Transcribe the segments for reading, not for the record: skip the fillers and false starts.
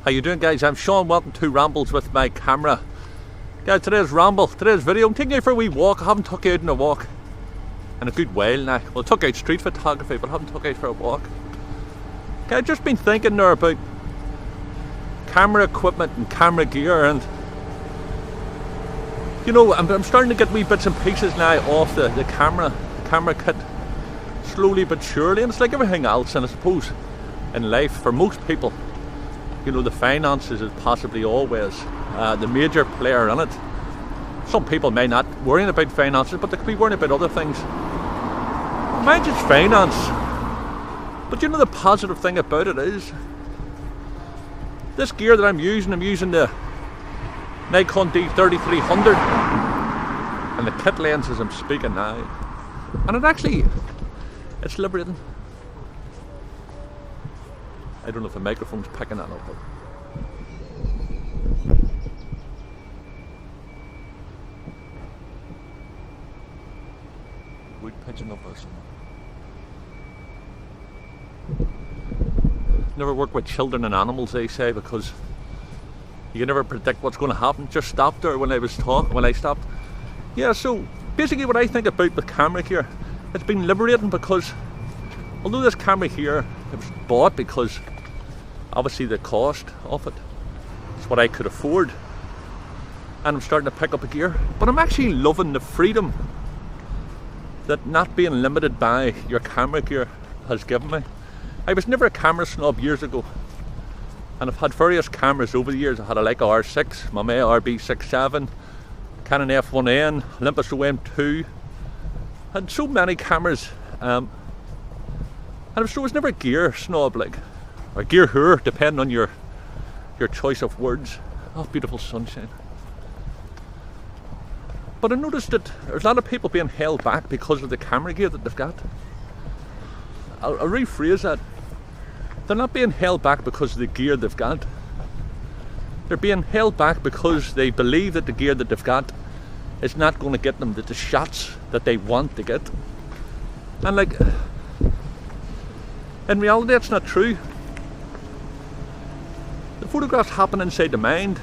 How you doing, guys? I'm Sean. Welcome to Rambles with my camera. Guys, today's video. I'm taking you for a wee walk. I haven't took you out on a walk in a good while now. Well, I took out street photography, but I haven't took you out for a walk. Okay, I've just been thinking there about camera equipment and camera gear, and you know, I'm starting to get wee bits and pieces now off the camera kit, slowly but surely. And it's like everything else, and I suppose in life, for most people, you know, the finances is possibly always the major player in it. Some people may not worry about finances, but they could be worrying about other things. Mine's just finance. But you know, the positive thing about it is this gear that I'm using the Nikon D3300, and the kit lens as I'm speaking now, and it's liberating. I don't know if the microphone's picking that up, but wood pitching up or something. Never work with children and animals, they say, because you can never predict what's going to happen. Just stopped there when I stopped. Yeah, so basically what I think about the camera here, it's been liberating, because although this camera here, it was bought because obviously the cost of it, it's what I could afford, and I'm starting to pick up a gear, but I'm actually loving the freedom that not being limited by your camera gear has given me. I was never a camera snob years ago, and I've had various cameras over the years. I had a Leica R6, Mamiya RB67, Canon F1N, Olympus OM2, and so many cameras, and I was never a gear snob, like, or gear whore, depending on your choice of words. Oh, beautiful sunshine. But I noticed that there's a lot of people being held back because of the camera gear that they've got. I'll rephrase that. They're not being held back because of the gear they've got. They're being held back because they believe that the gear that they've got is not going to get them the shots that they want to get. And like, in reality, that's not true. The photographs happen inside the mind.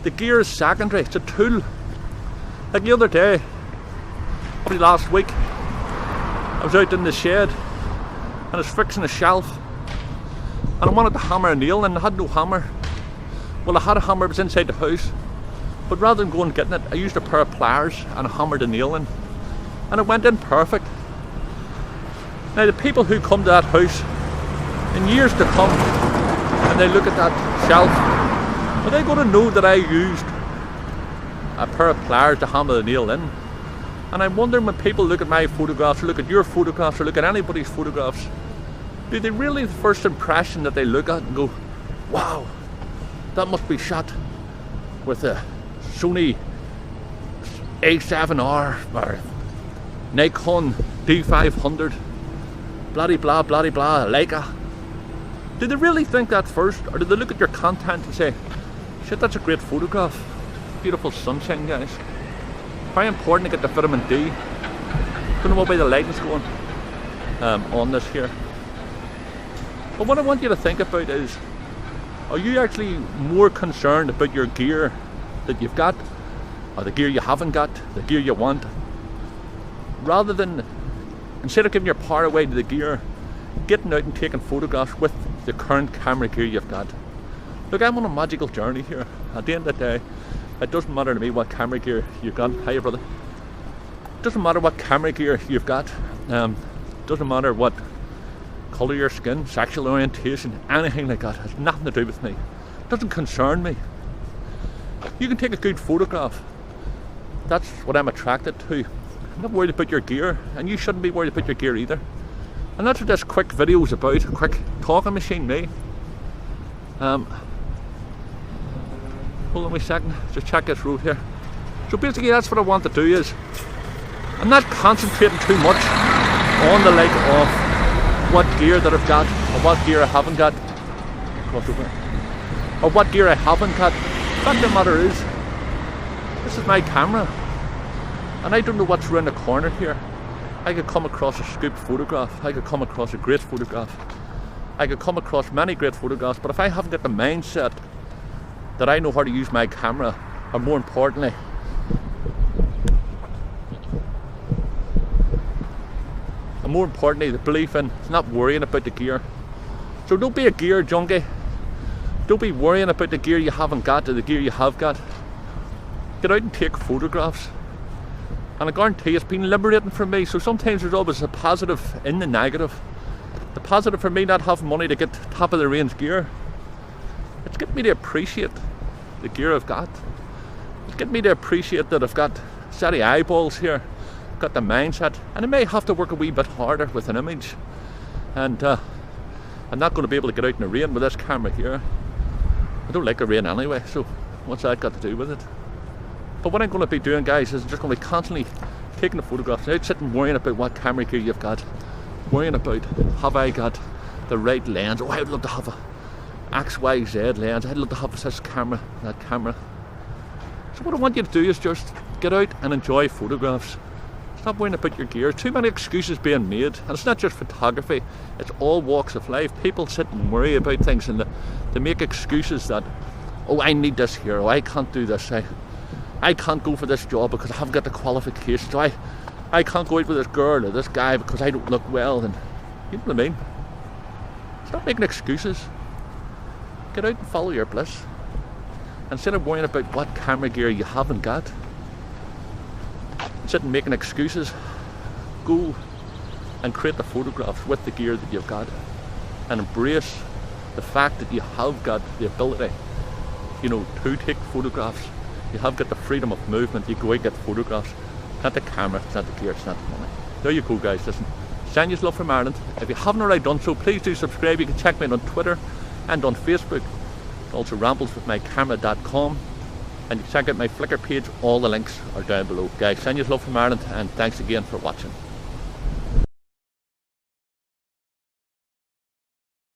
The gear is secondary, it's a tool. Like the other day, probably last week, I was out in the shed and I was fixing a shelf, and I wanted to hammer a nail and I had no hammer. Well, I had a hammer, it was inside the house, but rather than going and getting it, I used a pair of pliers and I hammered a nail in, and it went in perfect. Now the people who come to that house in years to come and they look at that shelf, are they going to know that I used a pair of pliers to hammer the nail in? And I'm wondering, when people look at my photographs, or look at your photographs, or look at anybody's photographs, do they really, the first impression that they look at and go, wow, that must be shot with a Sony A7R or Nikon D500, bloody blah, bloody blah, Leica. Do they really think that first, or do they look at your content and say, shit, that's a great photograph, beautiful sunshine, guys. Very important to get the vitamin D. Don't know what way the lighting's going on this here. But what I want you to think about is, are you actually more concerned about your gear that you've got, or the gear you haven't got, the gear you want, rather than, instead of giving your power away to the gear, getting out and taking photographs with the current camera gear you've got? Look, I'm on a magical journey here. At the end of the day, it doesn't matter to me what camera gear you've got. Hiya, brother. It doesn't matter what camera gear you've got. Doesn't matter what colour your skin, sexual orientation, anything like that. It has nothing to do with me. It doesn't concern me. You can take a good photograph. That's what I'm attracted to. I'm not worried about your gear, and you shouldn't be worried about your gear either. And that's what this quick video is about. A quick talking machine, me. Hold on a second, just check this road here. So basically that's what I want to do, is I'm not concentrating too much on the like of what gear that I've got, or what gear I haven't got, or what gear I haven't got. The fact of the matter is, this is my camera, and I don't know what's around the corner here. I could come across a scoop photograph, I could come across a great photograph, I could come across many great photographs, but if I haven't got the mindset that I know how to use my camera, or more importantly, the belief in not worrying about the gear. So don't be a gear junkie. Don't be worrying about the gear you haven't got or the gear you have got. Get out and take photographs. And I guarantee it's been liberating for me. So sometimes there's always a positive in the negative. The positive for me not having money to get top of the range gear, it's getting me to appreciate the gear I've got. It's getting me to appreciate that I've got steady eyeballs here, got the mindset, and I may have to work a wee bit harder with an image. And I'm not going to be able to get out in the rain with this camera here. I don't like the rain anyway, so what's that got to do with it? But what I'm going to be doing, guys, is just going to be constantly taking the photographs, not sitting worrying about what camera gear you've got, worrying about, have I got the right lens? Oh, I'd love to have a XYZ lens, I'd love to have this camera, that camera. So what I want you to do is just get out and enjoy photographs. Stop worrying about your gear. Too many excuses being made, and it's not just photography, it's all walks of life. People sit and worry about things, and they make excuses that, oh, I need this here, oh, I can't do this, I can't go for this job because I haven't got the qualifications, so I can't go out with this girl or this guy because I don't look well, and you know what I mean? Stop making excuses. Get out and follow your bliss. Instead of worrying about what camera gear you haven't got, sit and making excuses, go and create the photographs with the gear that you've got, and embrace the fact that you have got the ability, you know, to take photographs. You have got the freedom of movement. You go out and get photographs. It's not the camera, it's not the gear, it's not the money. There you go, guys. Listen, send you love from Ireland. If you haven't already done so, please do subscribe. You can check me out on Twitter and on Facebook. Also rambleswithmycamera.com. And you can check out my Flickr page. All the links are down below. Guys, send you love from Ireland, and thanks again for watching.